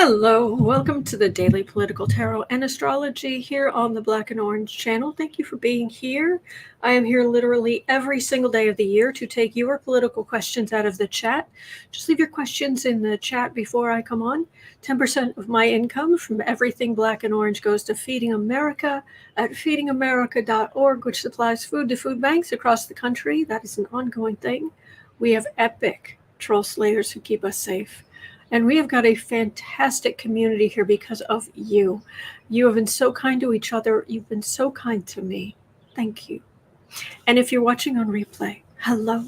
Hello, welcome to the Daily Political Tarot and Astrology here on the Black and Orange channel. Thank you for being here. I am here literally every single day of the year to take your political questions out of the chat. Just leave your questions in the chat before I come on. 10% of my income from everything Black and Orange goes to Feeding America at feedingamerica.org, which supplies food to food banks across the country. That is an ongoing thing. We have epic troll slayers who keep us safe. And we have got a fantastic community here because of you. You have been so kind to each other. You've been so kind to me. Thank you. And if you're watching on replay, hello.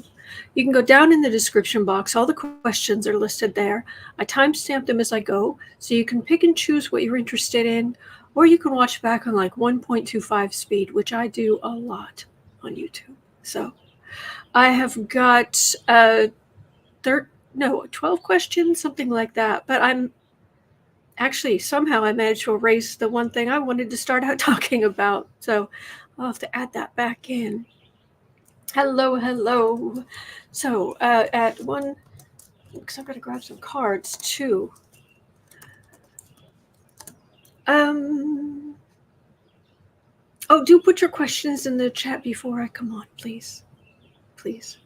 You can go down in the description box. All the questions are listed there. I timestamp them as I go, so you can pick and choose what you're interested in, or you can watch back on like 1.25 speed, which I do a lot on YouTube. So I have got 12 questions, something like that. But I'm actually, somehow I managed to erase the one thing I wanted to start out talking about. So I'll have to add that back in. Hello. So at one, because I've got to grab some cards too. Oh, do put your questions in the chat before I come on, please. Please.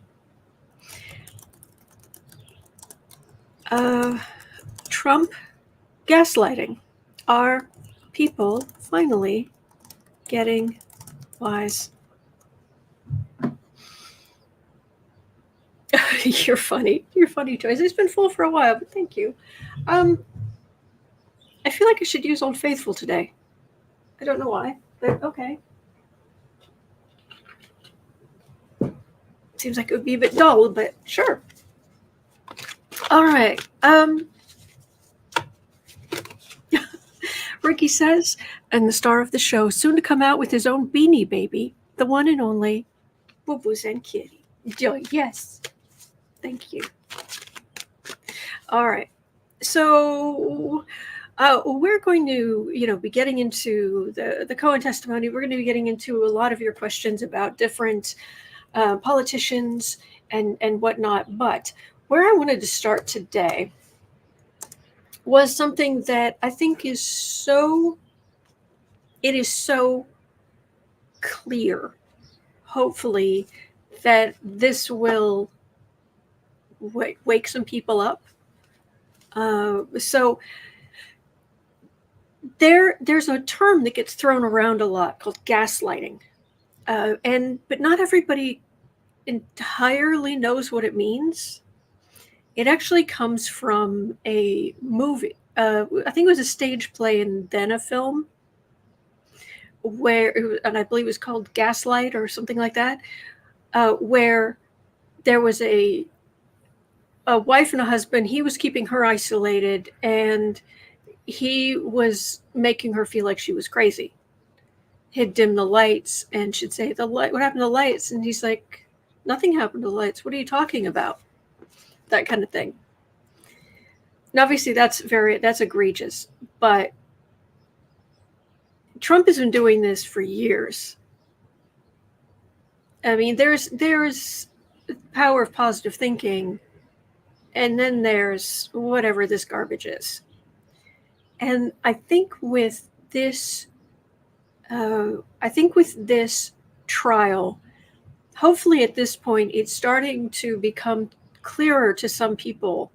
Trump gaslighting. Are people finally getting wise? You're funny. You're funny, Joyce. It's been full for a while, but thank you. I feel like I should use Old Faithful today. I don't know why, but okay. Seems like it would be a bit dull, but sure. All right. Ricky says, and the star of the show, soon to come out with his own Beanie Baby, the one and only Boo Boos and Kitty. Joy, yes. Thank you. All right. So we're going to, be getting into the Cohen testimony. We're going to be getting into a lot of your questions about different politicians and whatnot. But where I wanted to start today was something that I think is so clear, hopefully, that this will wake some people up. So there's a term that gets thrown around a lot called gaslighting, but not everybody entirely knows what it means. It actually comes from a movie. I think it was a stage play and then a film, and I believe it was called Gaslight or something like that, where there was a wife and a husband. He was keeping her isolated, and he was making her feel like she was crazy. He'd dim the lights, and she'd say, what happened to the lights? And he's like, nothing happened to the lights. What are you talking about? That kind of thing. And obviously that's egregious, but Trump has been doing this for years. I mean, there's the power of positive thinking, and then there's whatever this garbage is. And I think with this trial, hopefully at this point, it's starting to become clearer to some people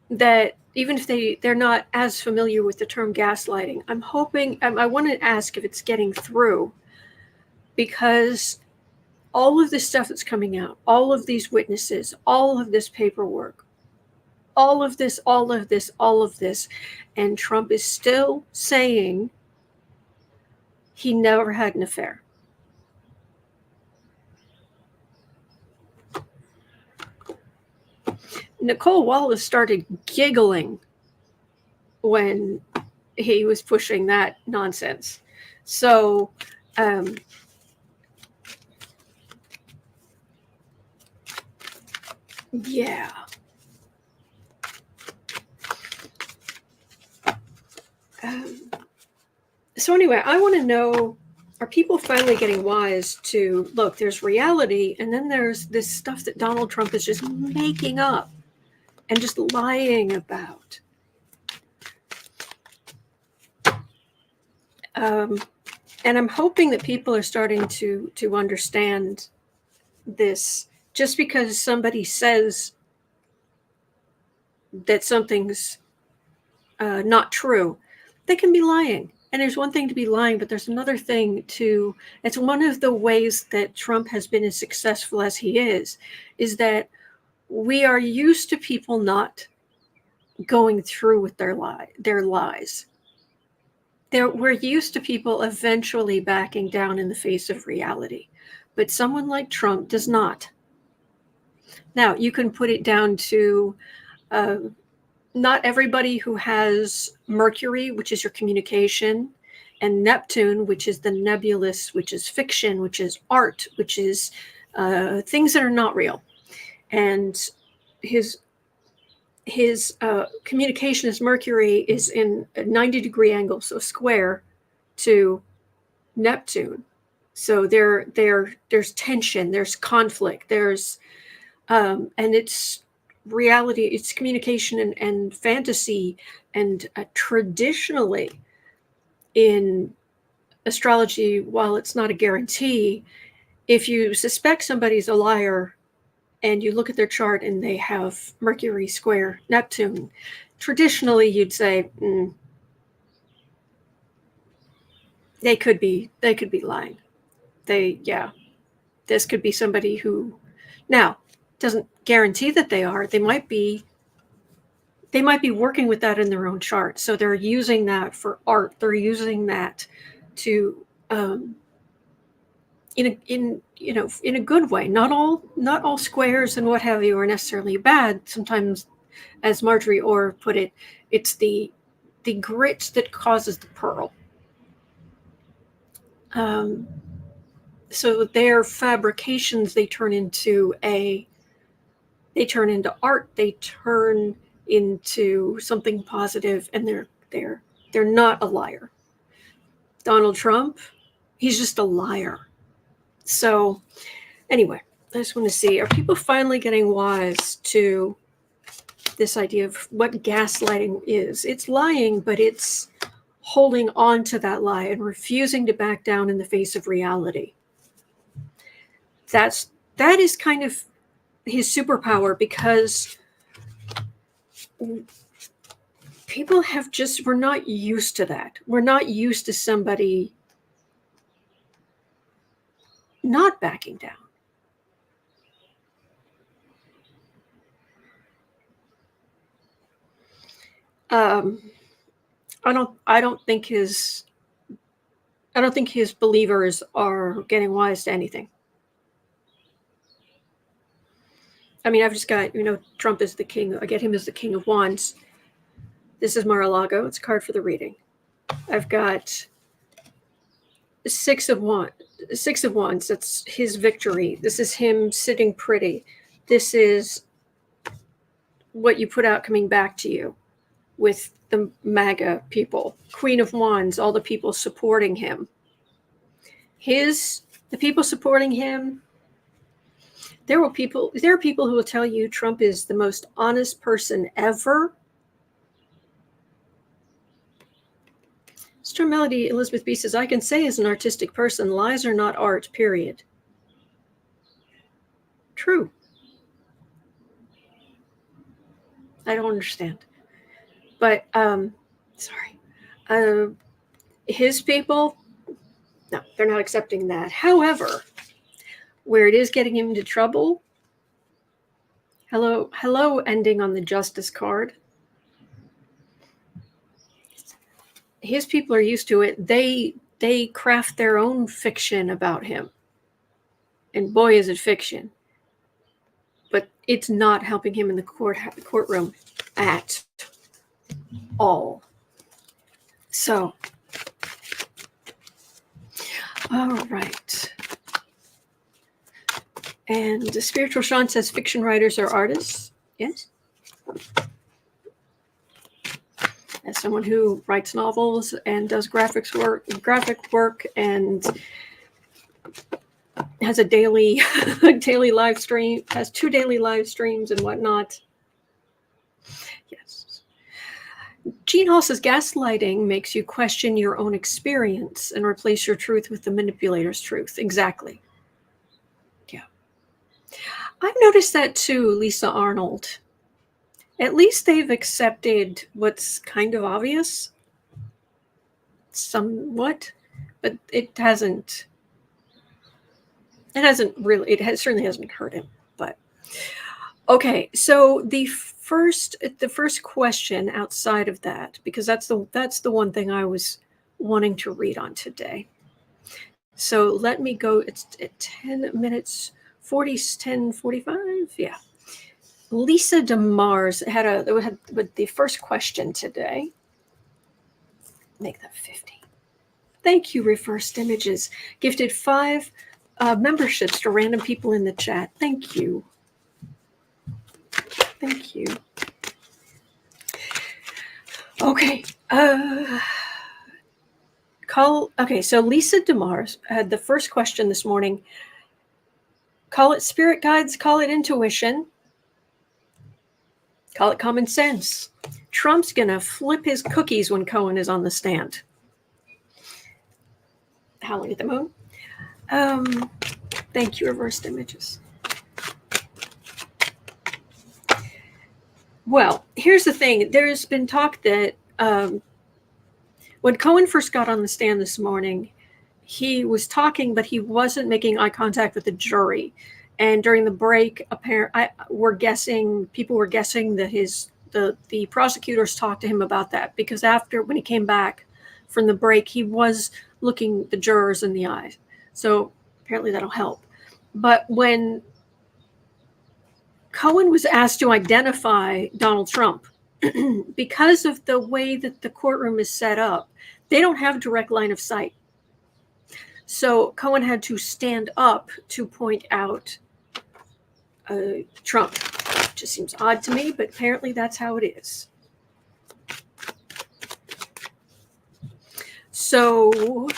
that even if they're not as familiar with the term gaslighting, I'm hoping, I want to ask if it's getting through, because all of this stuff that's coming out, all of these witnesses, all of this paperwork, all of this, and Trump is still saying he never had an affair. Nicole Wallace started giggling when he was pushing that nonsense. So, yeah. So anyway, I want to know, are people finally getting wise to, look, there's reality, and then there's this stuff that Donald Trump is just making up. and just lying about. And I'm hoping that people are starting to understand this. Just because somebody says that something's not true, they can be lying. And there's one thing to be lying, but there's another thing to, it's one of the ways that Trump has been as successful as he is that we are used to people not going through with their lies. We're used to people eventually backing down in the face of reality, but someone like Trump does not. Now, you can put it down to not everybody who has Mercury, which is your communication, and Neptune, which is the nebulous, which is fiction, which is art, which is things that are not real. And his communication as Mercury is in a 90-degree angle, so square to Neptune. So there's tension, there's conflict, there's and it's reality, it's communication and fantasy. And traditionally in astrology, while it's not a guarantee, if you suspect somebody's a liar and you look at their chart and they have Mercury square Neptune, traditionally you'd say they could be lying. This could be somebody who, now, doesn't guarantee that they are. They might be working with that in their own chart. So they're using that for art. They're using that to in a good way. Not all squares and what have you are necessarily bad. Sometimes, as Marjorie Orr put it, it's the grit that causes the pearl. So their fabrications, they turn into art, they turn into something positive, and they're not a liar. Donald Trump, he's just a liar. So anyway, I just want to see, are people finally getting wise to this idea of what gaslighting is? It's lying, but it's holding on to that lie and refusing to back down in the face of reality. That is kind of his superpower, because people we're not used to that. We're not used to somebody not backing down. I don't think his believers are getting wise to anything. I mean, I've just got, Trump is the king. I get him as the king of wands. This is Mar-a-Lago. It's a card for the reading. I've got Six of Wands. That's his victory. This is him sitting pretty. This is what you put out coming back to you with the MAGA people. Queen of Wands, all the people supporting him. The people supporting him, there are people who will tell you Trump is the most honest person ever. Mr. Melody Elizabeth B says, I can say as an artistic person, lies are not art, period. True. I don't understand. But, sorry. His people, no, they're not accepting that. However, where it is getting him into trouble, hello ending on the Justice card. His people are used to it. They craft their own fiction about him. And boy, is it fiction. But it's not helping him in the courtroom at all. So, all right. And the Spiritual Sean says fiction writers are artists. Yes. As someone who writes novels and does graphic work and has a daily live stream, has 2 daily live streams and whatnot, Yes. Gene Hall says gaslighting makes you question your own experience and replace your truth with the manipulator's truth. Exactly. Yeah. I've noticed that too, Lisa Arnold. At least they've accepted what's kind of obvious. Somewhat. But it hasn't really, certainly hasn't hurt him. But okay, so the first question outside of that, because that's the one thing I was wanting to read on today. So let me go. It's at 10 minutes 10:45. Yeah. Lisa DeMars had the first question today. Make that 50. Thank you, Reversed Images. Gifted 5 memberships to random people in the chat. Thank you. Thank you. Okay. So Lisa DeMars had the first question this morning. Call it spirit guides, call it intuition, call it common sense. Trump's going to flip his cookies when Cohen is on the stand. Howling at the moon. Thank you, Reversed Images. Well, here's the thing. There's been talk that when Cohen first got on the stand this morning, he was talking, but he wasn't making eye contact with the jury. And during the break, people were guessing that the prosecutors talked to him about that, because when he came back from the break, he was looking the jurors in the eyes. So apparently that'll help. But when Cohen was asked to identify Donald Trump, because of the way that the courtroom is set up, they don't have direct line of sight. So Cohen had to stand up to point out Trump. It just seems odd to me, but apparently that's how it is. So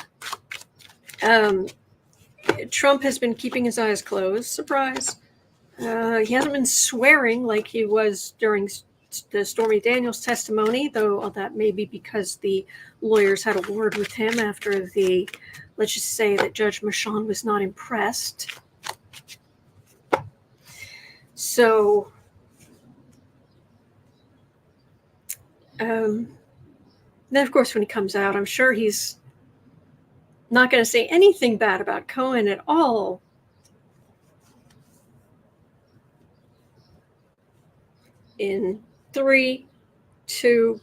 Trump has been keeping his eyes closed. Surprise. He hasn't been swearing like he was during the Stormy Daniels testimony, though that may be because the lawyers had a word with him after let's just say that Judge Merchan was not impressed. So, then of course when he comes out, I'm sure he's not going to say anything bad about Cohen at all. In 3, 2,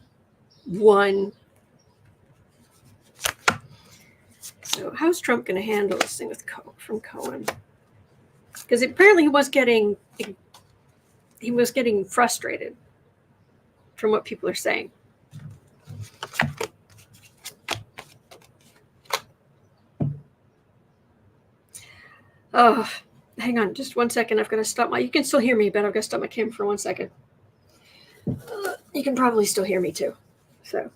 1. So how's Trump going to handle this thing from Cohen? Because apparently he was getting frustrated from what people are saying. Oh, hang on just 1 second. I've got to stop you can still hear me, but I've got to stop my camera for 1 second. You can probably still hear me too. So.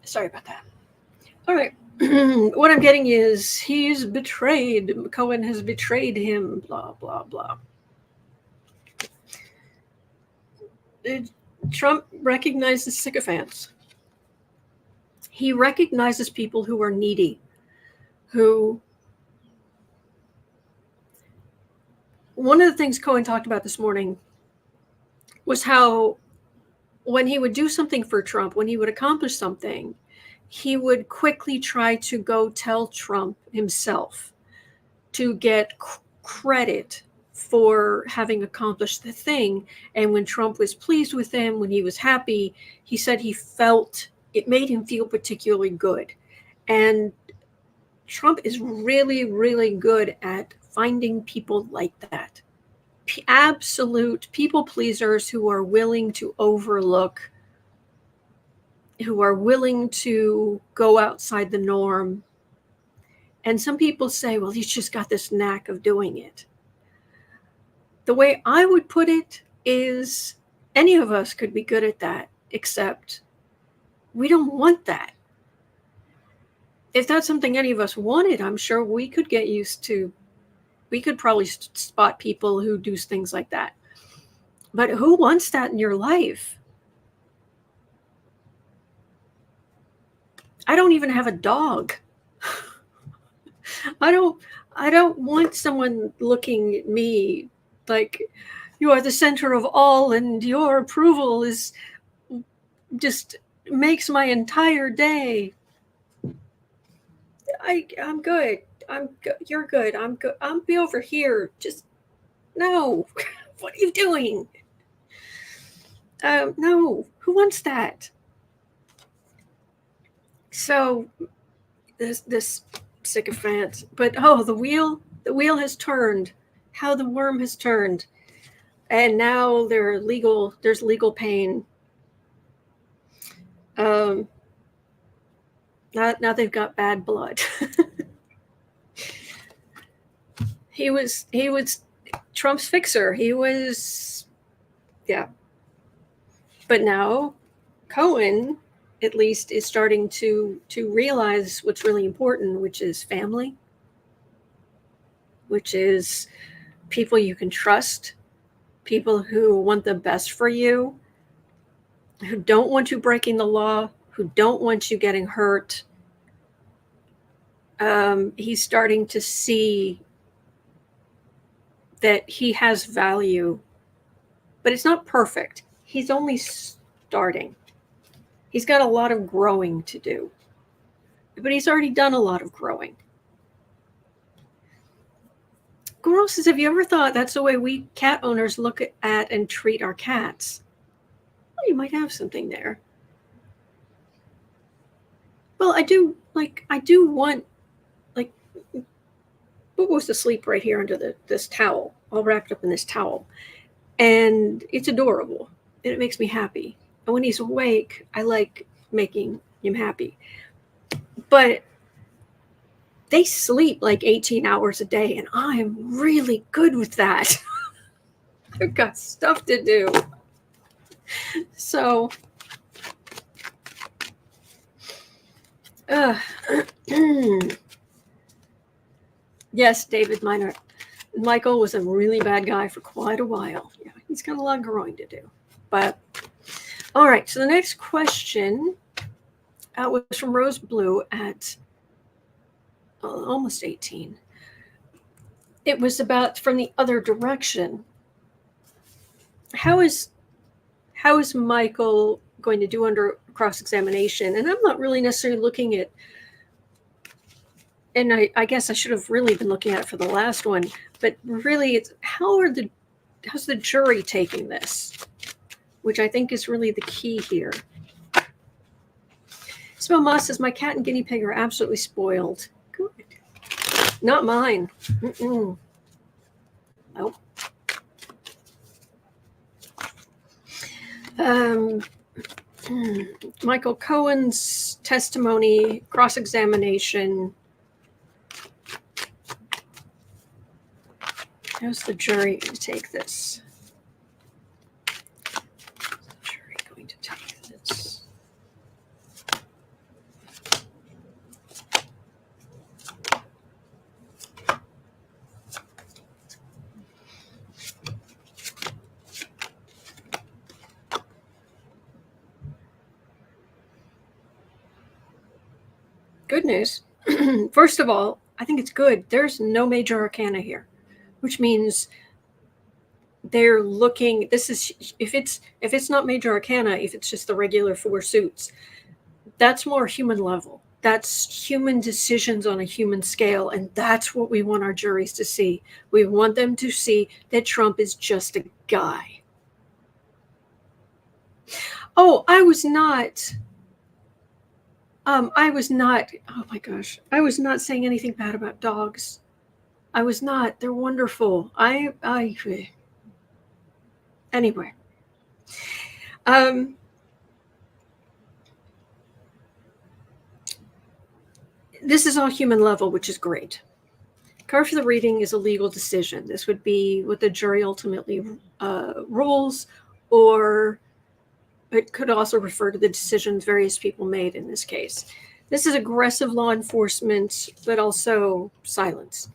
Sorry about that. All right. What I'm getting is he's betrayed. Cohen has betrayed him. Blah, blah, blah. Trump recognizes sycophants. He recognizes people who are needy, one of the things Cohen talked about this morning was how when he would do something for Trump, when he would accomplish something, he would quickly try to go tell Trump himself to get credit for having accomplished the thing. And when Trump was pleased with him, when he was happy, he said he felt it made him feel particularly good. And Trump is really, really good at finding people like that. Absolute people pleasers who are willing to overlook, who are willing to go outside the norm. And some people say, well, he's just got this knack of doing it. The way I would put it is Any of us could be good at that, except we don't want that. If that's something any of us wanted, I'm sure we could get used to. We could probably spot people who do things like that. But who wants that in your life? I don't even have a dog. I don't want someone looking at me like you are the center of all and your approval is just makes my entire day. I'm good. You're good. I'm good. I'll be over here. Just no. What are you doing? No. Who wants that? So this sycophant. But the wheel has turned. How the worm has turned, and now there's legal pain. Now they've got bad blood. He was Trump's fixer. He was, yeah. But now Cohen, at least, is starting to realize what's really important, which is family, which is people you can trust, people who want the best for you, who don't want you breaking the law, who don't want you getting hurt. He's starting to see that he has value, but it's not perfect. He's only starting. He's got a lot of growing to do, but he's already done a lot of growing. Girl says, have you ever thought that's the way we cat owners look at and treat our cats? Well, you might have something there. Well, I do want, like, Boo goes to sleep right here under this towel, all wrapped up in this towel. And it's adorable, and it makes me happy. And when he's awake, I like making him happy. But they sleep like 18 hours a day, and I'm really good with that. I've got stuff to do. So, yes, David Miner. Michael was a really bad guy for quite a while. Yeah, he's got a lot of growing to do. But, all right, so the next question was from Rose Blue at almost 18. It was about from the other direction. How is Michael going to do under cross-examination? And I'm not really necessarily looking at, and I guess I should have really been looking at it for the last one, but really it's how's the jury taking this, which I think is really the key here. Smell Moss says, my cat and guinea pig are absolutely spoiled. Good. Not mine. Mm-mm. Nope. Michael Cohen's testimony, cross-examination. How's the jury going to take this? How's the jury going to take this? Good news. First of all, I think it's good. There's no major arcana here, which means they're looking. This is if it's not major arcana, if it's just the regular four suits, that's more human level. That's human decisions on a human scale, and that's what we want our juries to see. We want them to see that Trump is just a guy. Oh, I was not. Oh my gosh. I was not saying anything bad about dogs. I was not. They're wonderful. Anyway. This is all human level, which is great. Card for the reading is a legal decision. This would be what the jury ultimately rules, or it could also refer to the decisions various people made in this case. This is aggressive law enforcement, but also silence.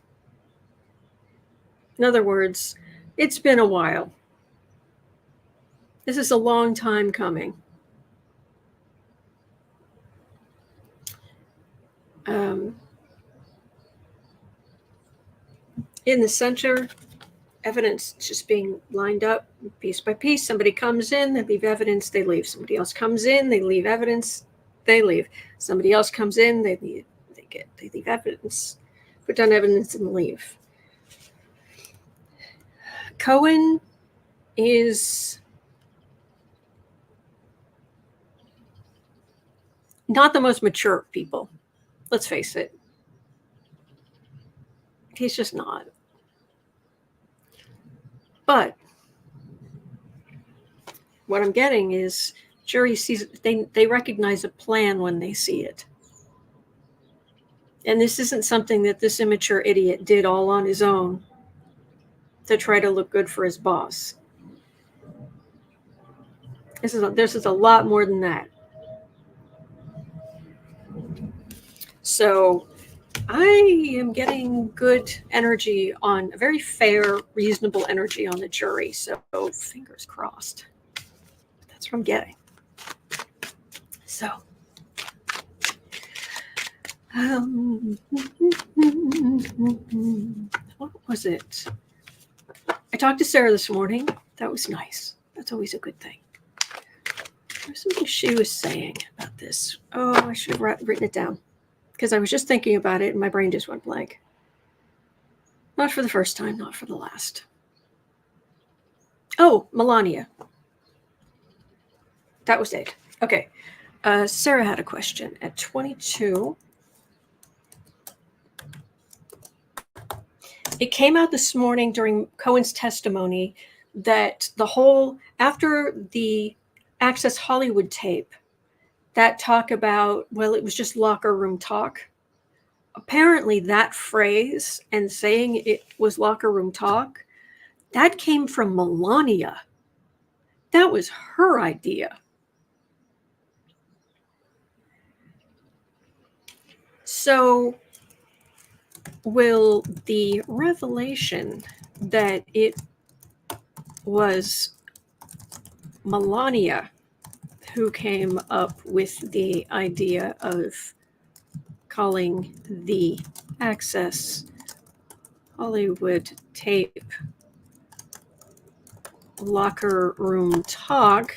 In other words, it's been a while. This is a long time coming. In the center, evidence just being lined up piece by piece. Somebody comes in, they leave evidence, they leave. Somebody else comes in, they leave evidence, they leave. Somebody else comes in, they leave evidence, put down evidence, and leave. Cohen is not the most mature of people. Let's face it. He's just not. But what I'm getting is jury sees, they recognize a plan when they see it. And this isn't something that this immature idiot did all on his own to try to look good for his boss. This is a lot more than that. So I am getting good energy on, a very fair, reasonable energy on the jury. So fingers crossed. That's what I'm getting. So, what was it? I talked to Sarah this morning. That was nice. That's always a good thing. There's something she was saying about this. Oh, I should have written it down because I was just thinking about it and my brain just went blank. Not for the first time, not for the last. Oh, Melania. That was it. Okay. Sarah had a question. At 22, it came out this morning during Cohen's testimony that after the Access Hollywood tape, that talk about, well, it was just locker room talk. Apparently that phrase and saying it was locker room talk, that came from Melania. That was her idea. So will the revelation that it was Melania who came up with the idea of calling the Access Hollywood tape locker room talk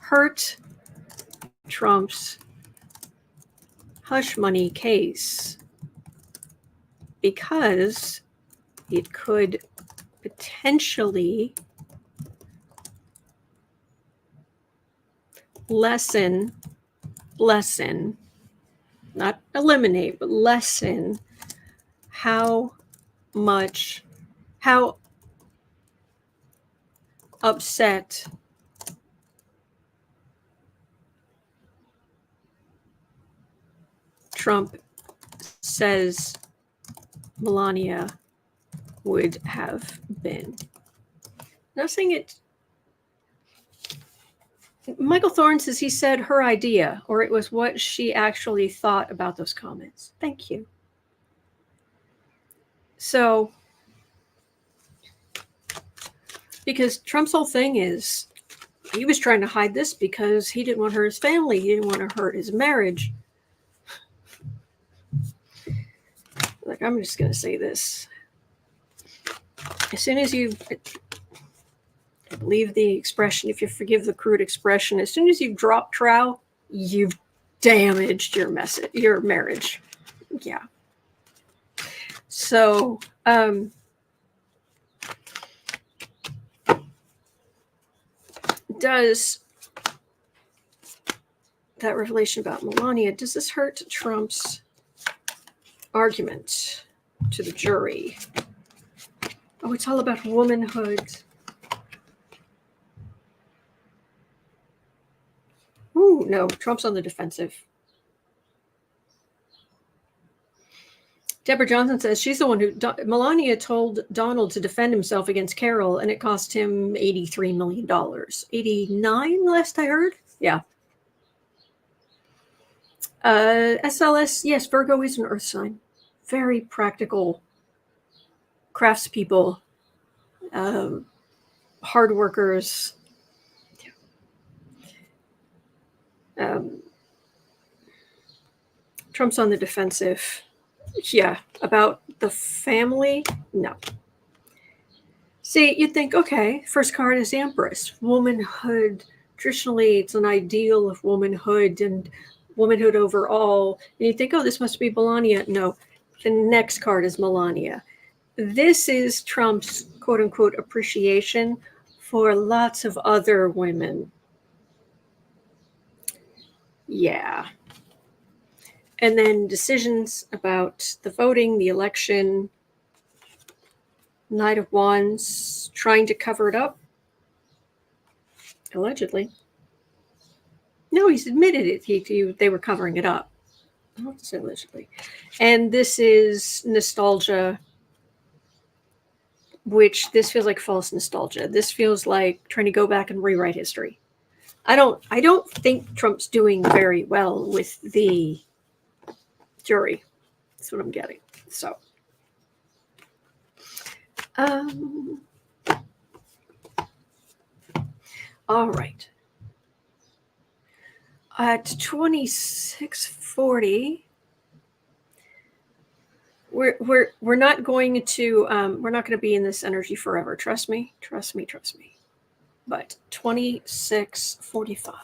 hurt Trump's hush money case because it could potentially lessen, not eliminate, but lessen how upset Trump says Melania would have been. Not saying it. Michael Thorne says he said her idea, or it was what she actually thought about those comments. Thank you. So, because Trump's whole thing is, he was trying to hide this because he didn't want to hurt his family. He didn't want to hurt his marriage. Like, I'm just going to say this. As soon as you, I believe the expression, if you forgive the crude expression, as soon as you drop trowel, you've damaged your marriage. Yeah. So, does that revelation about Melania, does this hurt Trump's argument to the jury? Oh, it's all about womanhood. Ooh, no, Trump's on the defensive. Deborah Johnson says she's the one who Melania told Donald to defend himself against Carol, and it cost him $83 million. 89 last I heard. Yeah. SLS, yes, Virgo is an earth sign. Very practical craftspeople, hard workers. Trump's on the defensive. Yeah, about the family, no. See, you'd think, okay, first card is Empress, womanhood. Traditionally, it's an ideal of womanhood and womanhood overall. And you think, oh, this must be Melania. No, the next card is Melania. This is Trump's quote unquote appreciation for lots of other women. Yeah. And then decisions about the voting, the election, Knight of Wands, trying to cover it up. Allegedly. No, he's admitted it. They were covering it up. I don't have to say allegedly. And this is nostalgia, which this feels like false nostalgia. This feels like trying to go back and rewrite history. I don't think Trump's doing very well with the jury. That's what I'm getting. So all right. At 2640, we're not going to be in this energy forever. Trust me. But 2645.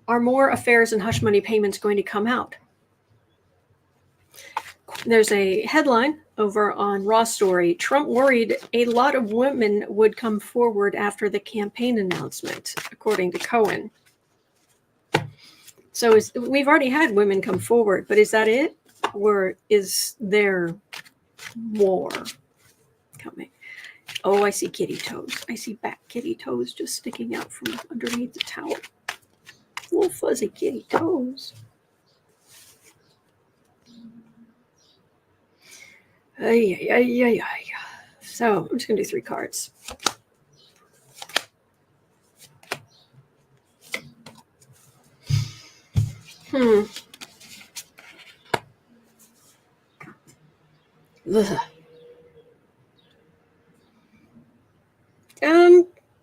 Are more affairs and hush money payments going to come out? There's a headline over on Raw Story. Trump worried a lot of women would come forward after the campaign announcement, according to Cohen. So we've already had women come forward, but is that it? Or is there more coming? Oh, I see kitty toes. I see back kitty toes just sticking out from underneath the towel. Little fuzzy kitty toes. So I'm just going to do 3 cards. Ugh.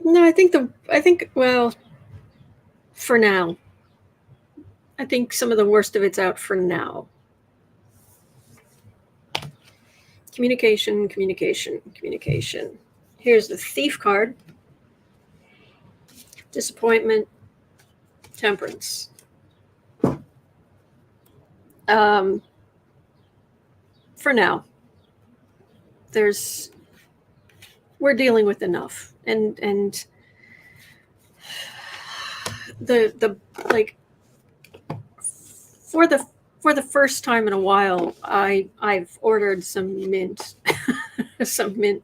No, I think well, for now. I think some of the worst of it's out for now. Communication. Here's the Thief card. Disappointment. Temperance. For now. We're dealing with enough. And the like for the first time in a while, I've ordered some mint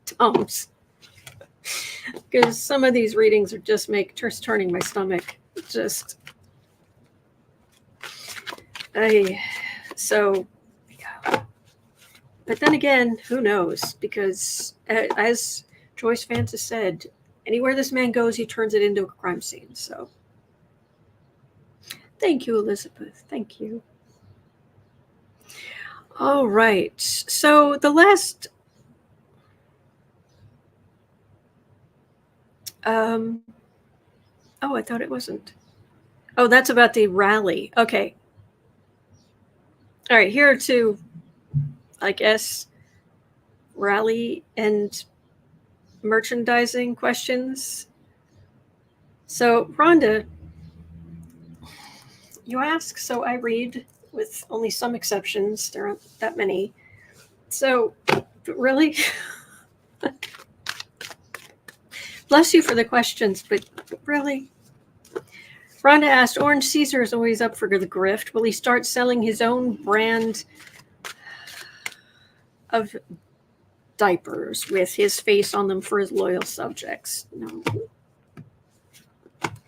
Tums, because some of these readings are just turning my stomach. So, yeah. But then again, who knows? Because as Joyce Vance has said, anywhere this man goes, he turns it into a crime scene. So, thank you, Elizabeth. Thank you. All right. So the last I thought it wasn't. Oh, that's about the rally. Okay. All right, here are 2, I guess, rally and merchandising questions. So, Rhonda, you ask, so I read, with only some exceptions. There aren't that many. So, really? Bless you for the questions, but really? Rhonda asked, Orange Caesar is always up for the grift. Will he start selling his own brand of diapers with his face on them for his loyal subjects?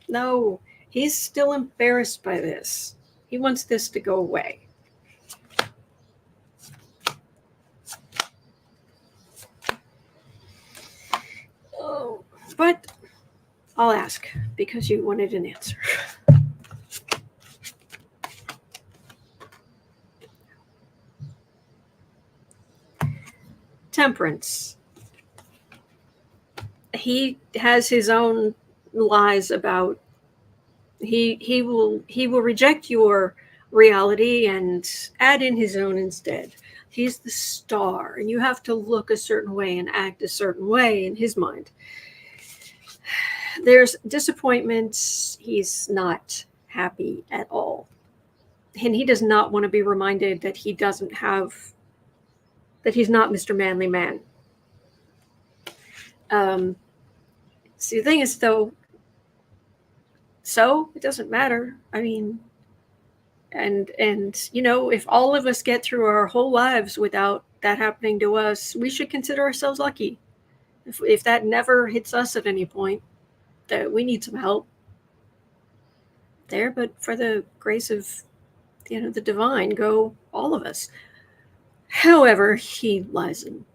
No, he's still embarrassed by this. He wants this to go away. But I'll ask because you wanted an answer. Temperance. He has his own lies about he will reject your reality and add in his own instead. He's the star, and you have to look a certain way and act a certain way in his mind. There's disappointments. He's not happy at all. And he does not want to be reminded that he doesn't have, that he's not Mr. Manly Man. See, the thing is, though, so it doesn't matter. I mean, and you know, if all of us get through our whole lives without that happening to us, we should consider ourselves lucky. If that never hits us at any point, that we need some help there. But for the grace of, you know, the divine, go all of us. However, he lies and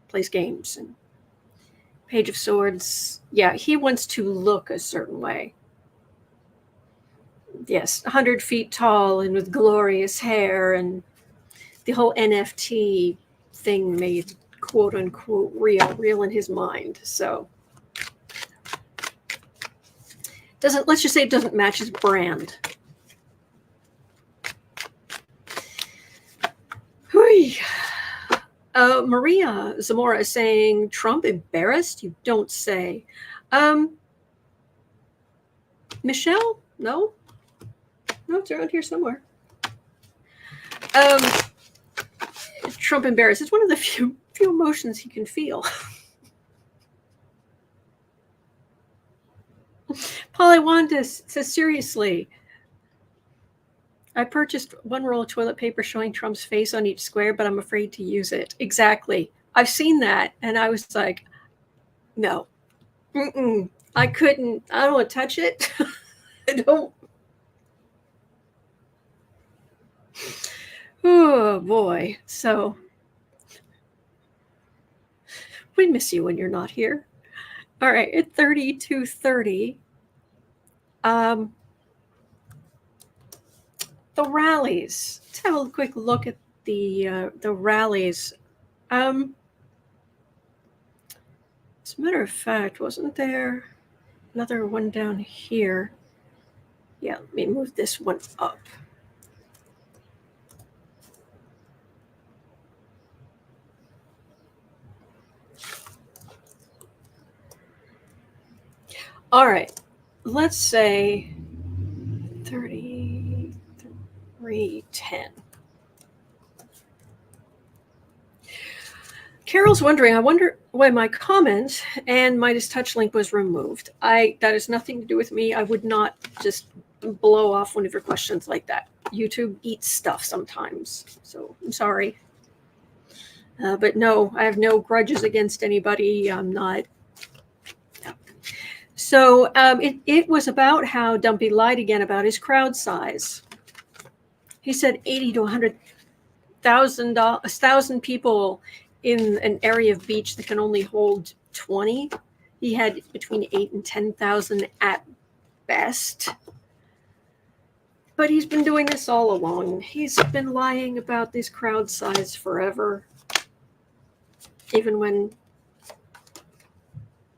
plays games. And Page of Swords, yeah, he wants to look a certain way. Yes, 100 feet tall and with glorious hair, and the whole NFT thing made quote unquote real in his mind. So let's just say it doesn't match his brand. Maria Zamora is saying, Trump embarrassed? You don't say. Michelle? No, it's around here somewhere. Trump embarrassed. It's one of the few emotions he can feel. Polly Wanda says, seriously, I purchased one roll of toilet paper showing Trump's face on each square, but I'm afraid to use it. Exactly. I've seen that, and I was like, no. I couldn't. I don't want to touch it. I don't. Oh, boy. So, we miss you when you're not here. All right, at 32:30, the rallies. Let's have a quick look at the rallies. As a matter of fact, wasn't there another one down here? Yeah, let me move this one up. All right, let's say 33:10. Carol's wondering, I wonder why my comment and Meidas Touch link was removed. That has nothing to do with me. I would not just blow off one of your questions like that. YouTube eats stuff sometimes, so I'm sorry. But no, I have no grudges against anybody. I'm not. No. So it was about how Dumpy lied again about his crowd size. He said 80 to 100,000 people in an area of beach that can only hold 20. He had between 8 and 10,000 at best. But he's been doing this all along. He's been lying about this crowd size forever. Even when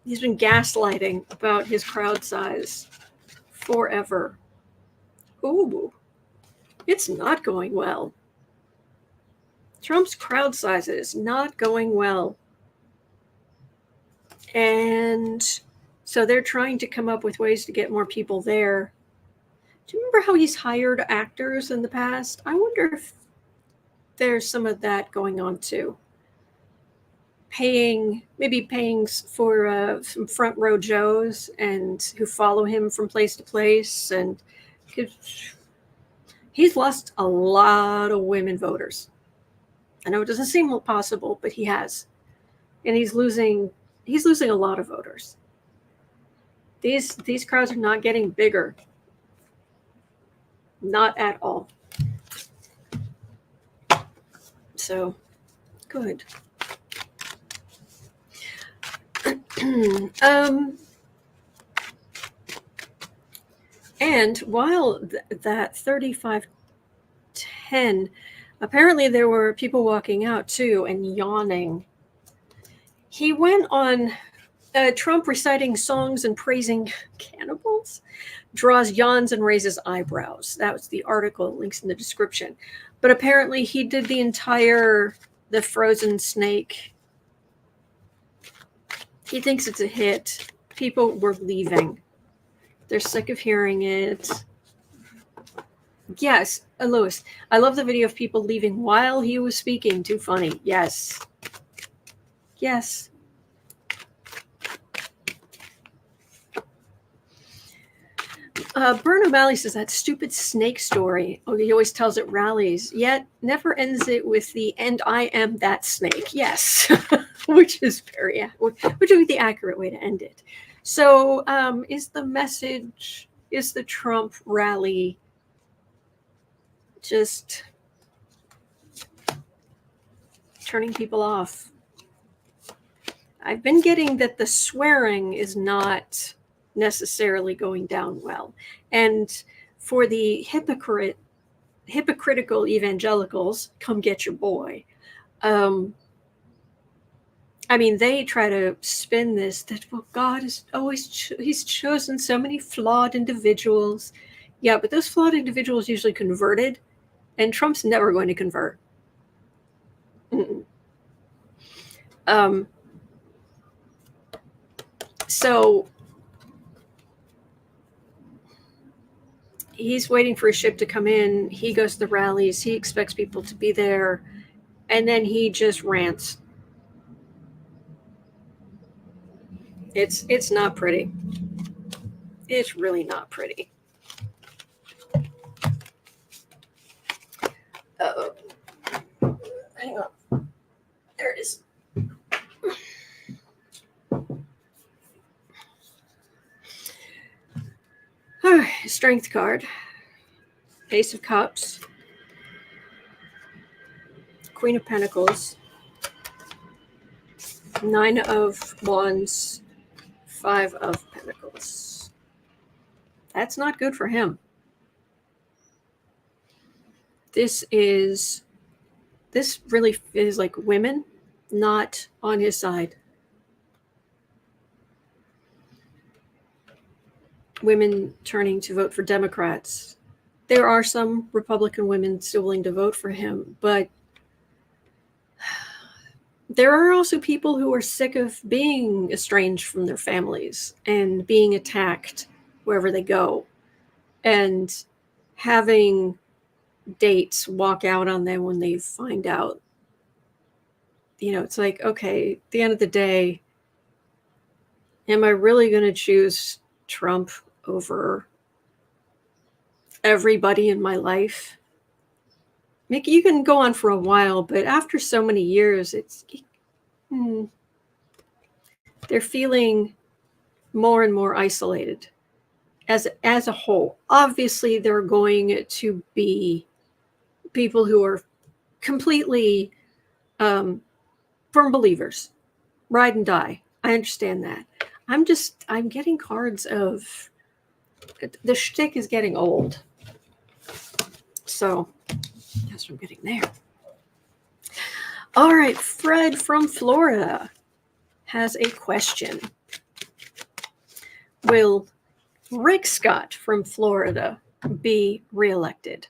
he's been gaslighting about his crowd size forever. Ooh, it's not going well. Trump's crowd size is not going well. And so they're trying to come up with ways to get more people there. Do you remember how he's hired actors in the past? I wonder if there's some of that going on too. Maybe paying for some front row Joes and who follow him from place to place. And he's lost a lot of women voters. I know it doesn't seem possible, but he has. And he's losing a lot of voters. These crowds are not getting bigger. Not at all. So, good. And while that 3510, apparently there were people walking out too and yawning. He went on Trump reciting songs and praising cannibals, draws yawns and raises eyebrows. That was the article, links in the description. But apparently he did the frozen snake. He thinks it's a hit. People were leaving. They're sick of hearing it. Yes, Lewis. I love the video of people leaving while he was speaking. Too funny. Yes. Yes. Bern O'Malley says that stupid snake story. Oh, he always tells it rallies, yet never ends it with the "and I am that snake." Yes, which is which would be the accurate way to end it. So, is the message, is the Trump rally just turning people off? I've been getting that the swearing is not necessarily going down well. And for the hypocritical evangelicals, come get your boy. I mean, they try to spin this that, well, God is always, he's chosen so many flawed individuals. Yeah, but those flawed individuals usually converted, and Trump's never going to convert. So he's waiting for a ship to come in. He goes to the rallies. He expects people to be there. And then he just rants. It's not pretty. It's really not pretty. Uh-oh. Hang on. There it is. Strength card. Ace of Cups. Queen of Pentacles. Nine of Wands. Five of Pentacles. That's not good for him. This really is like women not on his side. Women turning to vote for Democrats. There are some Republican women still willing to vote for him, but there are also people who are sick of being estranged from their families and being attacked wherever they go and having dates walk out on them when they find out. You know, it's like, okay, at the end of the day, am I really going to choose Trump over everybody in my life? Mickey, you can go on for a while, but after so many years, they're feeling more and more isolated as a whole. Obviously, there are going to be people who are completely firm believers, ride and die. I understand that. I'm getting cards of the shtick is getting old. So that's what I'm getting there. All right, Fred from Florida has a question. Will Rick Scott from Florida be reelected?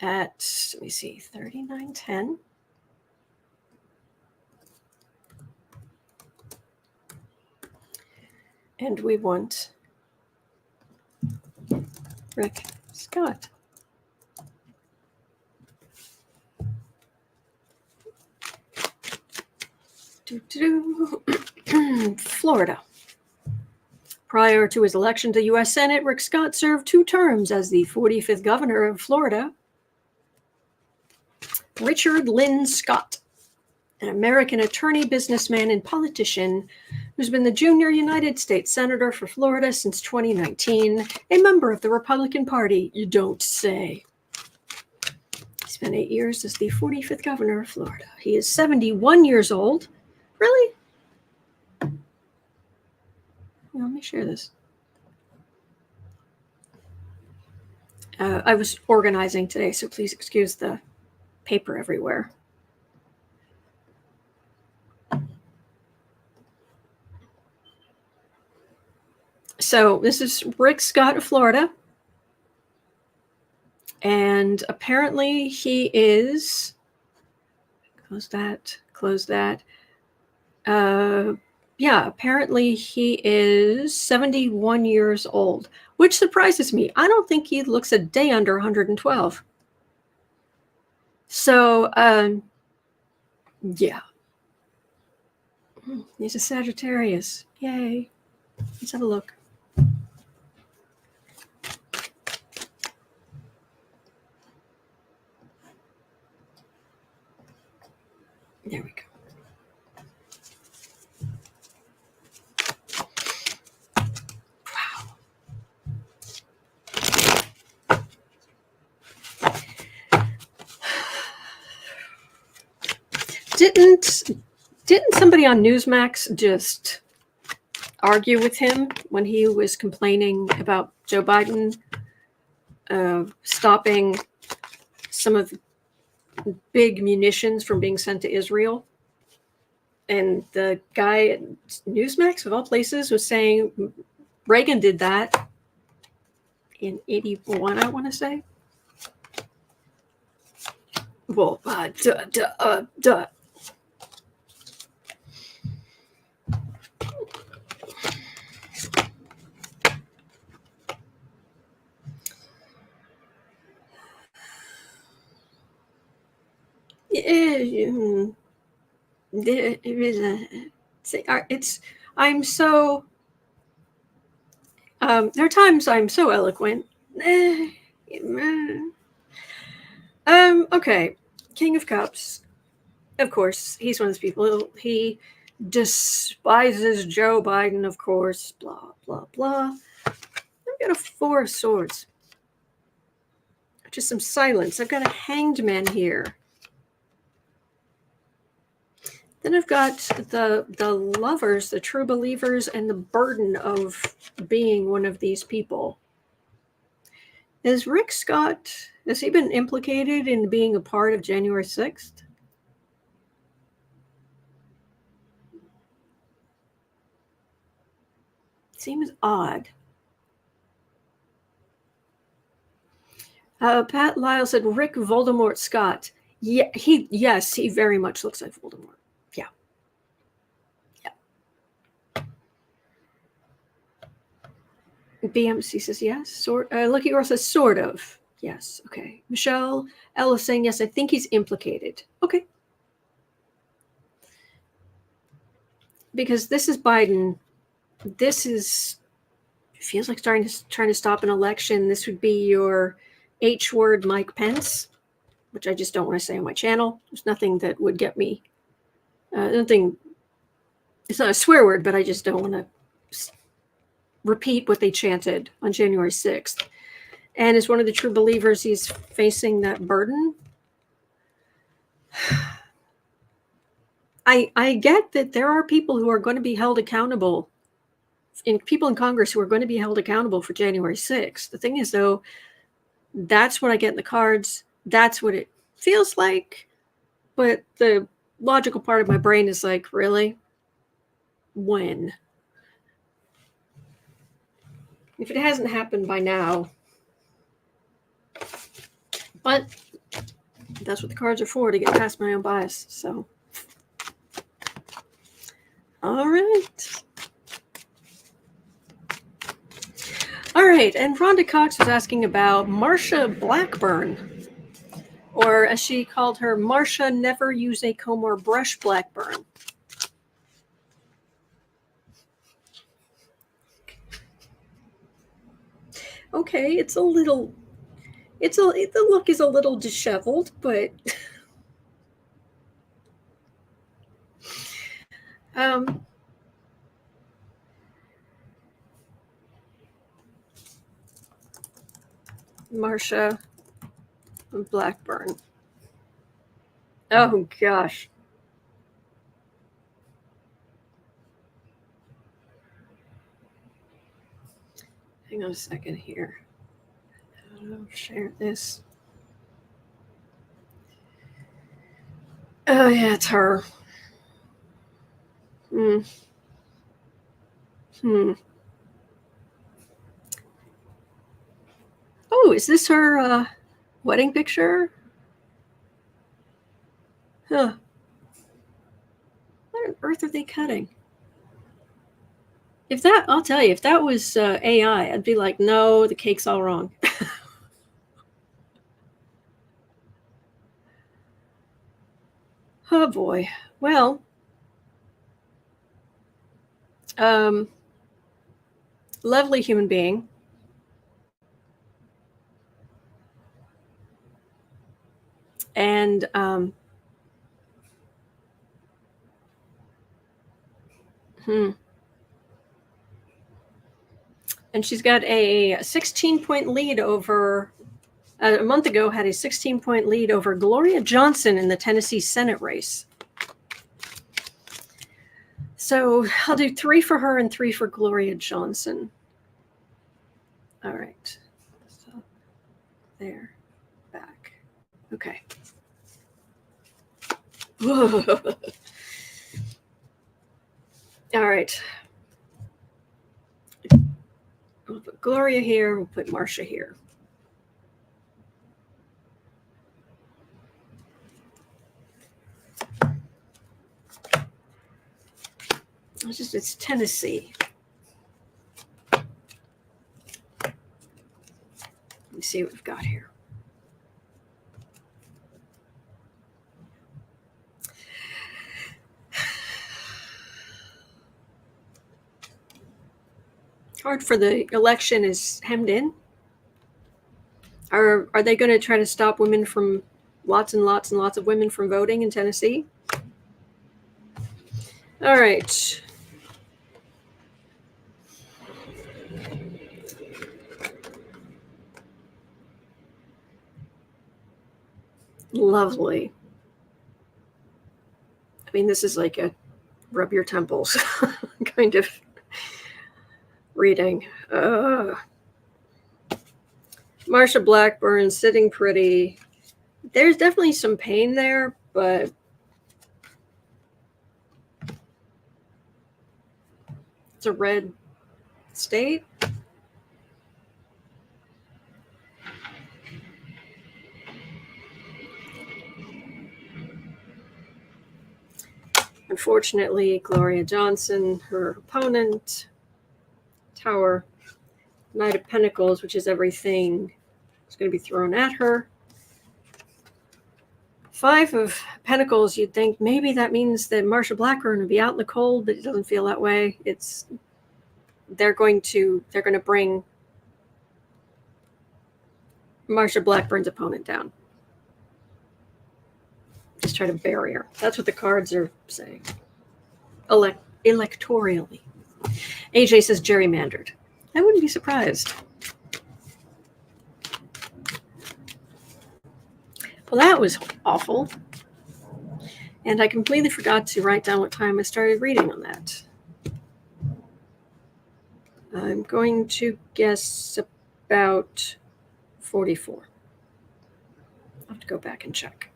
At, let me see, 3910. And we want Rick Scott. Florida. Prior to his election to the U.S. Senate, Rick Scott served 2 terms as the 45th governor of Florida. Richard Lynn Scott, an American attorney, businessman, and politician who's been the junior United States Senator for Florida since 2019, a member of the Republican Party, you don't say. He spent 8 years as the 45th governor of Florida. He is 71 years old. Really? Let me share this. I was organizing today, so please excuse the paper everywhere. So this is Rick Scott of Florida. And apparently he is, close that. Yeah, apparently he is 71 years old, which surprises me. I don't think he looks a day under 112. So, yeah. He's a Sagittarius. Yay. Let's have a look. There we go. Didn't somebody on Newsmax just argue with him when he was complaining about Joe Biden stopping some of the big munitions from being sent to Israel? And the guy at Newsmax, of all places, was saying Reagan did that in 81, I want to say. Well, duh. I'm so there are times I'm so eloquent. Okay, King of Cups, of course, he's one of those people. He despises Joe Biden, of course, blah blah blah. I've got a Four of Swords, just some silence. I've got a Hanged Man here. Then I've got the lovers, the true believers, and the burden of being one of these people. Is Rick Scott, has he been implicated in being a part of January 6th? Seems odd. Pat Lyle said Rick Voldemort Scott. Yeah, yes, he very much looks like Voldemort. BMC says yes. Lucky Girl says sort of. Yes. Okay. Michelle Ella saying yes. I think he's implicated. Okay. Because this is Biden. This is feels like trying to stop an election. This would be your H word, Mike Pence, which I just don't want to say on my channel. There's nothing that would get me. Nothing. It's not a swear word, but I just don't want to repeat what they chanted on January 6th. And as one of the true believers, he's facing that burden. I get that there are people who are going to be held accountable, and people in Congress who are going to be held accountable for January 6th. The thing is, though, that's what I get in the cards. That's what it feels like. But the logical part of my brain is like, really? When? If it hasn't happened by now. But that's what the cards are for, to get past my own bias. So, all right. All right, and Rhonda Cox was asking about Marsha Blackburn, or as she called her, Marsha Never Use a Comb or Brush Blackburn. Okay, the look is a little disheveled, but Marsha Blackburn. Oh gosh. Hang on a second here. I'll share this. Oh, yeah, it's her. Oh, is this her wedding picture? Huh. What on earth are they cutting? If that, I'll tell you, if that was AI, I'd be like, no, the cake's all wrong. Oh boy. Well, lovely human being. And and she's got a 16-point lead over, a month ago, had a 16-point lead over Gloria Johnson in the Tennessee Senate race. So I'll do 3 for her and 3 for Gloria Johnson. All right. So there, back. Okay. All right. We'll put Gloria here. We'll put Marsha here. It's Tennessee. Let me see what we've got here. Hard for the election is hemmed in. Are they going to try to stop women from, lots and lots and lots of women from voting in Tennessee? All right. Lovely. I mean, this is like a rub your temples kind of reading. Marsha Blackburn, sitting pretty. There's definitely some pain there, but it's a red state. Unfortunately, Gloria Johnson, her opponent, Tower, Knight of Pentacles, which is everything, is going to be thrown at her. 5 of Pentacles, you'd think maybe that means that Marsha Blackburn would be out in the cold, but it doesn't feel that way. They're going to bring Marsha Blackburn's opponent down. Just try to bury her. That's what the cards are saying. Electorally. AJ says gerrymandered. I wouldn't be surprised. Well, that was awful. And I completely forgot to write down what time I started reading on that. I'm going to guess about 44. I'll have to go back and check.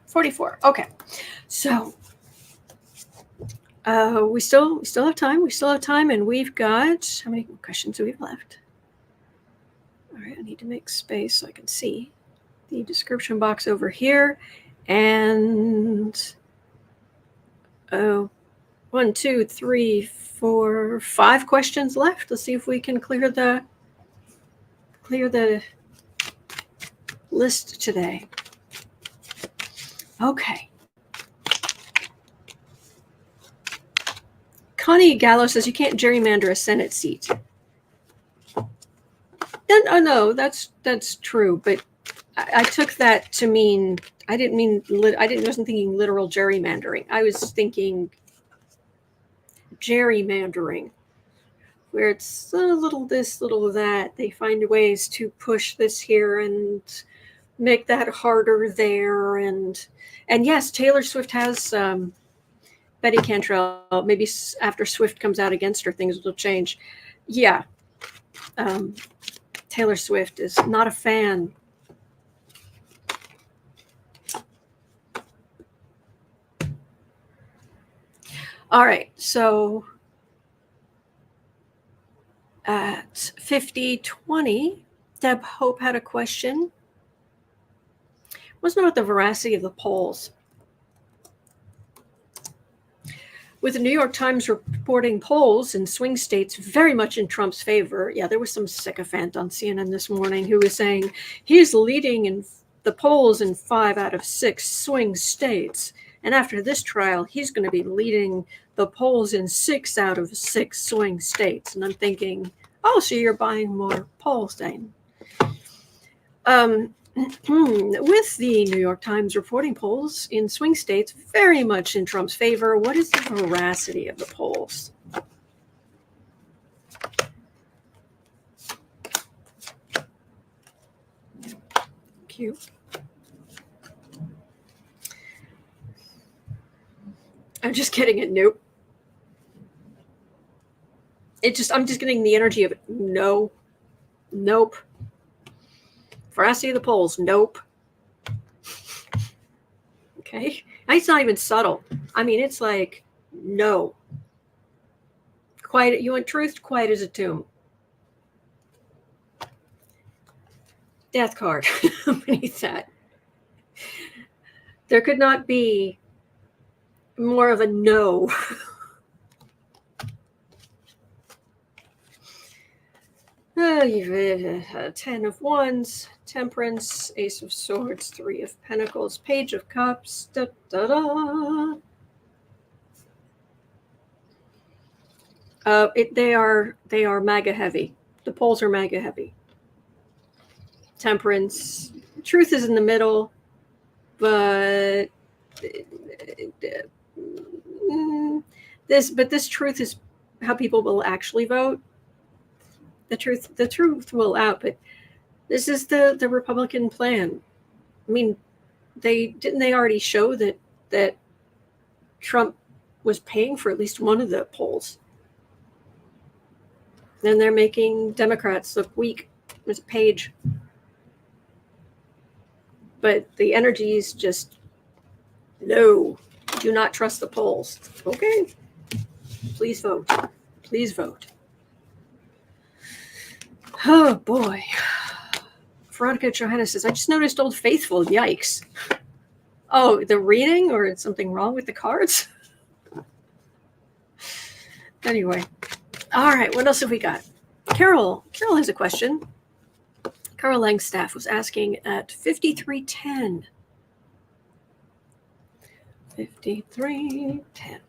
44. Okay. So we still have time. We still have time, and we've got, how many questions do we have left? All right, I need to make space so I can see the description box over here. And 1, 2, 3, 4, 5 questions left. Let's see if we can clear the list today. Okay. Connie Gallo says you can't gerrymander a Senate seat. No, that's true, but I took that to mean I wasn't thinking literal gerrymandering. I was thinking gerrymandering, where it's a little this, little that. They find ways to push this here and make that harder there, and yes, Taylor Swift has Betty Cantrell. Maybe after Swift comes out against her, things will change. Yeah. Taylor Swift is not a fan. All right, so at 50:20, Deb Hope had a question. Wasn't about the veracity of the polls. With the New York Times reporting polls in swing states very much in Trump's favor. Yeah, there was some sycophant on CNN this morning who was saying he's leading in the polls in 5 out of 6 swing states. And after this trial, he's going to be leading the polls in 6 out of 6 swing states. And I'm thinking, oh, so you're buying more polls then. With the New York Times reporting polls in swing states very much in Trump's favor, what is the veracity of the polls? Cute. I'm just getting it. Nope. I'm just getting the energy of it. No. Nope. Veracity of the polls. Nope. Okay. It's not even subtle. I mean, it's like, no. Quiet. You want truth? Quiet as a tomb. Death card beneath that. There could not be more of a no. You've 10 of Wands, Temperance, Ace of Swords, 3 of Pentacles, Page of Cups. Da, da, da. They are MAGA heavy. The polls are MAGA heavy. Temperance, truth is in the middle, but this truth is how people will actually vote. The truth will out, but this is the Republican plan. I mean, they already show that Trump was paying for at least one of the polls. Then they're making Democrats look weak. There's a Page. But the energy is just, no, do not trust the polls. Okay, please vote. Please vote. Oh, boy. Veronica Johanna says, I just noticed Old Faithful. Yikes. Oh, the reading, or something wrong with the cards? Anyway. All right, what else have we got? Carol has a question. Carol Langstaff was asking at 53:10. 53:10.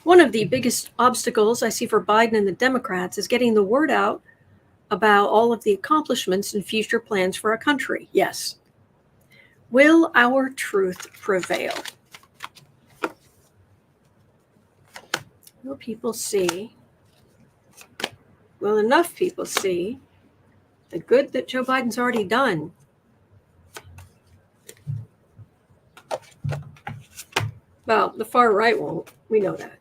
One of the biggest obstacles I see for Biden and the Democrats is getting the word out about all of the accomplishments and future plans for our country. Yes. Will our truth prevail? Will people see? Will enough people see the good that Joe Biden's already done? Well, the far right won't. We know that.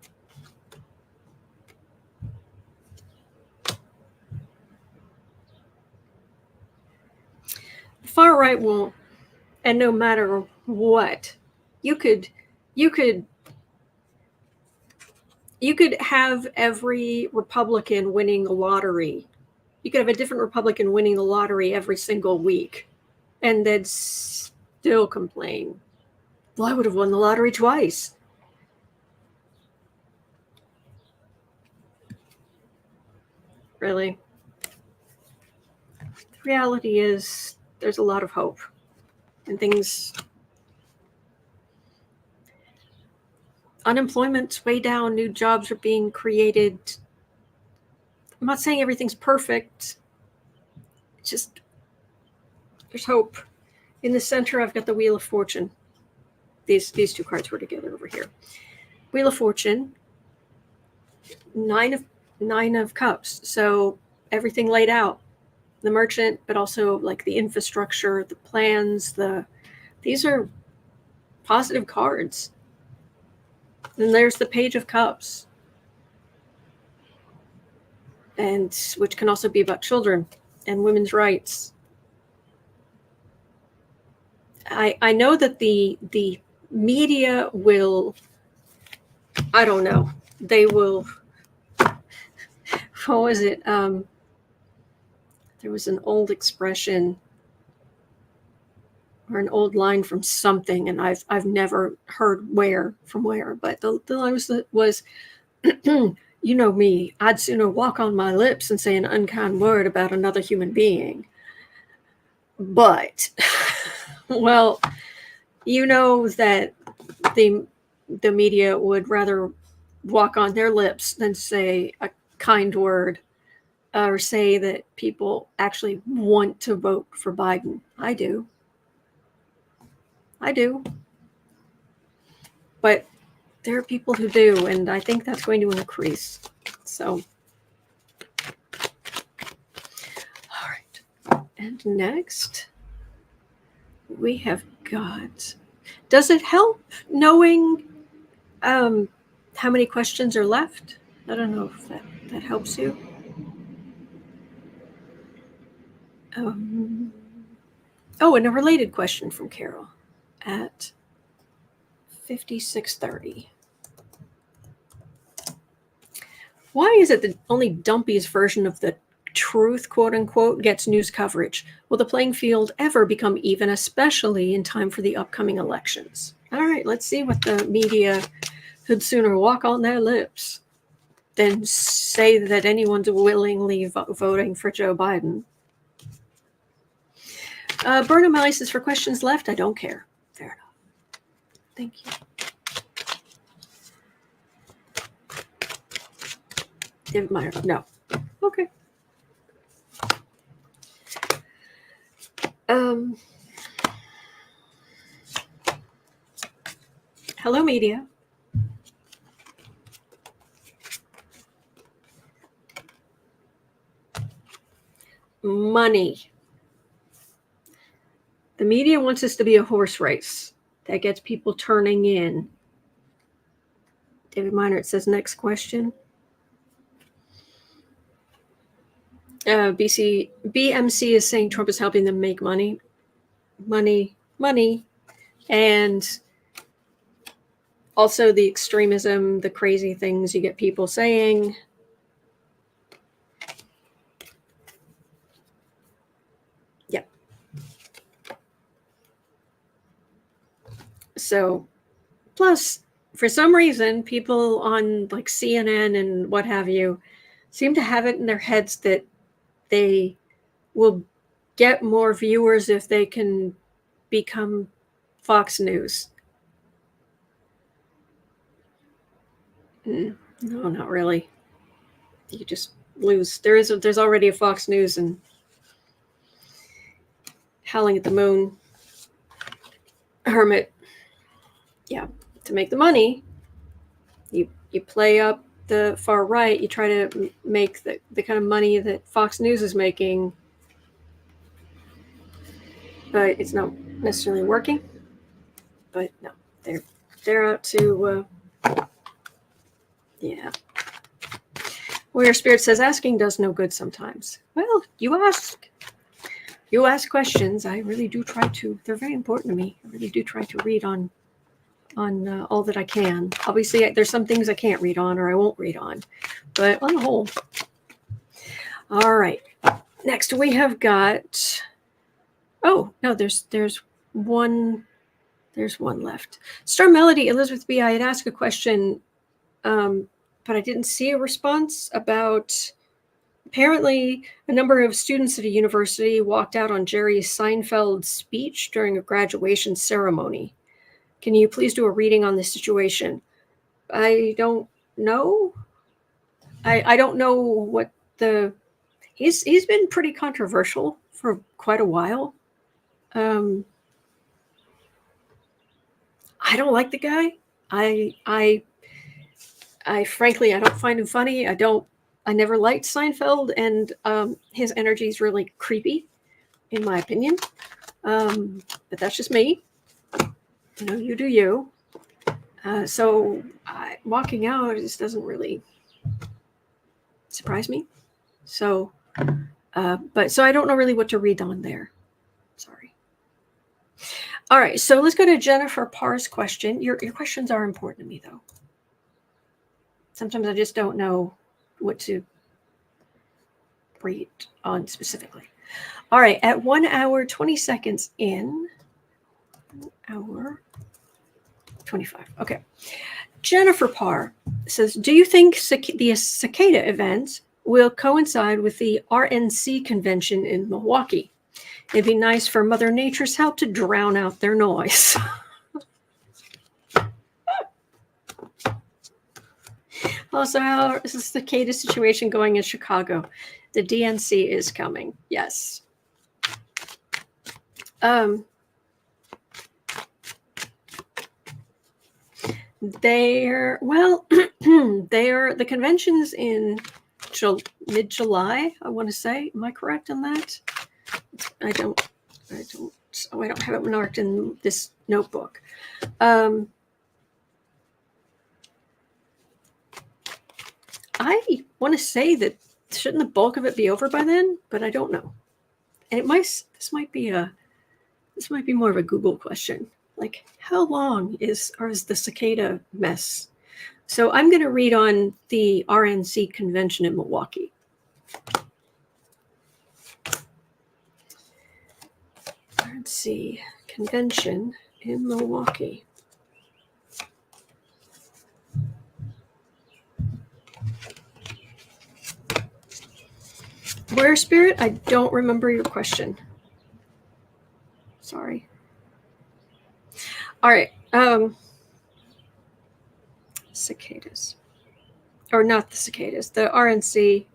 The far right won't. And no matter what, you could have every Republican winning the lottery. You could have a different Republican winning the lottery every single week, and they'd still complain. Well, I would have won the lottery twice. Really? The reality is there's a lot of hope, and things. Unemployment's way down. New jobs are being created. I'm not saying everything's perfect. It's just there's hope. In the center, I've got the Wheel of Fortune. These two cards were together over here. Wheel of Fortune, nine of Cups. So everything laid out. The Merchant, but also like the infrastructure, the plans, these are positive cards. Then there's the Page of Cups. and which can also be about children and women's rights. I know that the media will, I don't know, they will, what was it? There was an old expression or an old line from something, and I've never heard from where, but the line was you know me, I'd sooner walk on my lips and say an unkind word about another human being. But, well, you know that the media would rather walk on their lips than say a kind word or say that people actually want to vote for Biden. I do. But there are people who do, and I think that's going to increase. So, all right. And next, we have got, does it help knowing how many questions are left? I don't know if that helps you. Oh, and a related question from Carol at 5630. Why is it that only Dumpy's version of the truth, quote unquote, gets news coverage? Will the playing field ever become even, especially in time for the upcoming elections? All right, let's see what the media who'd sooner walk on their lips than say that anyone's willingly voting for Joe Biden. Burnham Alley says, for questions left, I don't care. Fair enough. Thank you. David Meyer, no. Okay. Hello, media. Money. The media wants us to be a horse race that gets people turning in. David Miner, it says, next question. BMC is saying Trump is helping them make money. Money. And also the extremism, the crazy things you get people saying. Yep. So, plus, for some reason, people on like CNN and what have you seem to have it in their heads that they will get more viewers if they can become Fox News. No, not really. You just lose. There's already a Fox News and Howling at the Moon, Hermit. Yeah, to make the money, you play up the far right. You try to make the kind of money that Fox News is making, but it's not necessarily working. But no, they're out to yeah. Warrior Spirit says asking does no good sometimes. Well, you ask questions. I really do try to. They're very important to me. I really do try to read on all that I can. Obviously, there's some things I can't read on or I won't read on, but on the whole. All right. Next, we have got. Oh no, there's one. There's one left. Star Melody, Elizabeth B. I had asked a question, but I didn't see a response about. Apparently, a number of students at a university walked out on Jerry Seinfeld's speech during a graduation ceremony. Can you please do a reading on this situation? I don't know. I don't know what the... He's been pretty controversial for quite a while. I don't like the guy. I frankly, I don't find him funny. I never liked Seinfeld, and his energy is really creepy, in my opinion. But that's just me. You know, you do you. So walking out just doesn't really surprise me. So, so I don't know really what to read on there. Sorry. All right, so let's go to Jennifer Parr's question. Your questions are important to me, though. Sometimes I just don't know what to read on specifically. All right, at 1 hour, 20 seconds in, 1 hour, 25. Okay. Jennifer Parr says, do you think the cicada event will coincide with the RNC convention in Milwaukee? It'd be nice for Mother Nature's help to drown out their noise. Also, how is the cicada situation going in Chicago? The DNC is coming. Yes. They're the convention's in mid-July, I want to say. Am I correct on that? I don't have it marked in this notebook. I want to say that shouldn't the bulk of it be over by then, but I don't know. And this might be more of a Google question. Like, how long is the cicada mess? So I'm going to read on the RNC convention in Milwaukee. RNC convention in Milwaukee. Where, Spirit? I don't remember your question. Sorry. All right. Cicadas. Or not the cicadas. The RNC.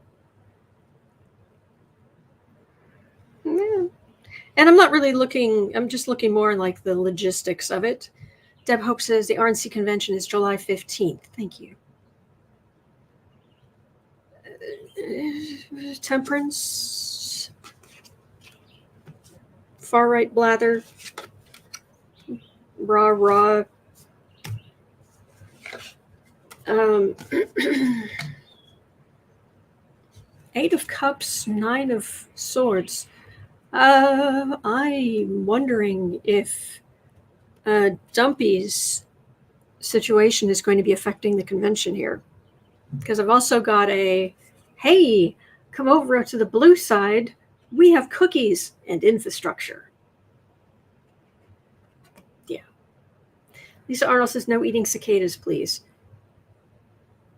Yeah. And I'm not really looking. I'm just looking more like the logistics of it. Deb Hope says the RNC convention is July 15th. Thank you. Temperance. Far right blather. Rah. Eight of Cups, Nine of Swords. I'm wondering if Dumpy's situation is going to be affecting the convention here. Because I've also got hey, come over to the blue side. We have cookies and infrastructure. Yeah. Lisa Arnold says, no eating cicadas, please.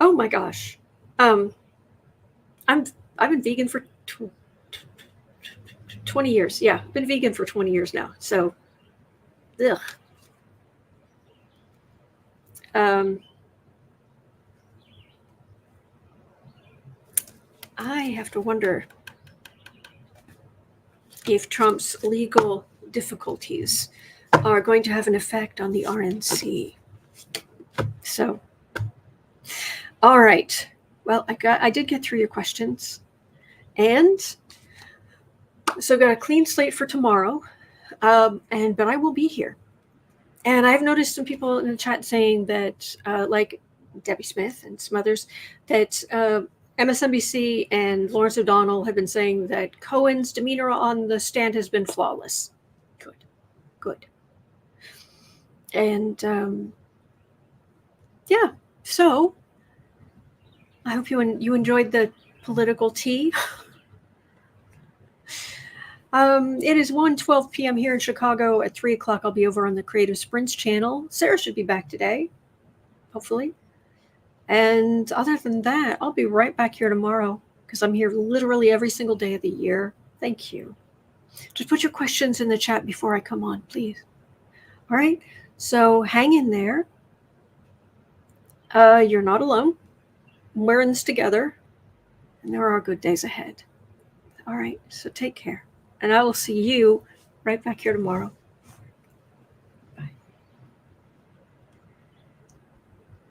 Oh my gosh. I've been vegan for 20 years. Yeah, I've been vegan for 20 years now. So, ugh. I have to wonder if Trump's legal difficulties are going to have an effect on the RNC. So, all right. Well, I did get through your questions, and so got a clean slate for tomorrow. But I will be here, and I've noticed some people in the chat saying that, like Debbie Smith and some others, that MSNBC and Lawrence O'Donnell have been saying that Cohen's demeanor on the stand has been flawless. Good. And yeah, so I hope you enjoyed the political tea. It is 1:12 p.m. here in Chicago. At 3 o'clock, I'll be over on the Creative Sprints channel. Sarah should be back today, hopefully. And other than that, I'll be right back here tomorrow because I'm here literally every single day of the year. Thank you. Just put your questions in the chat before I come on, please. All right. So hang in there. You're not alone. We're in this together. And there are good days ahead. All right. So take care. And I will see you right back here tomorrow.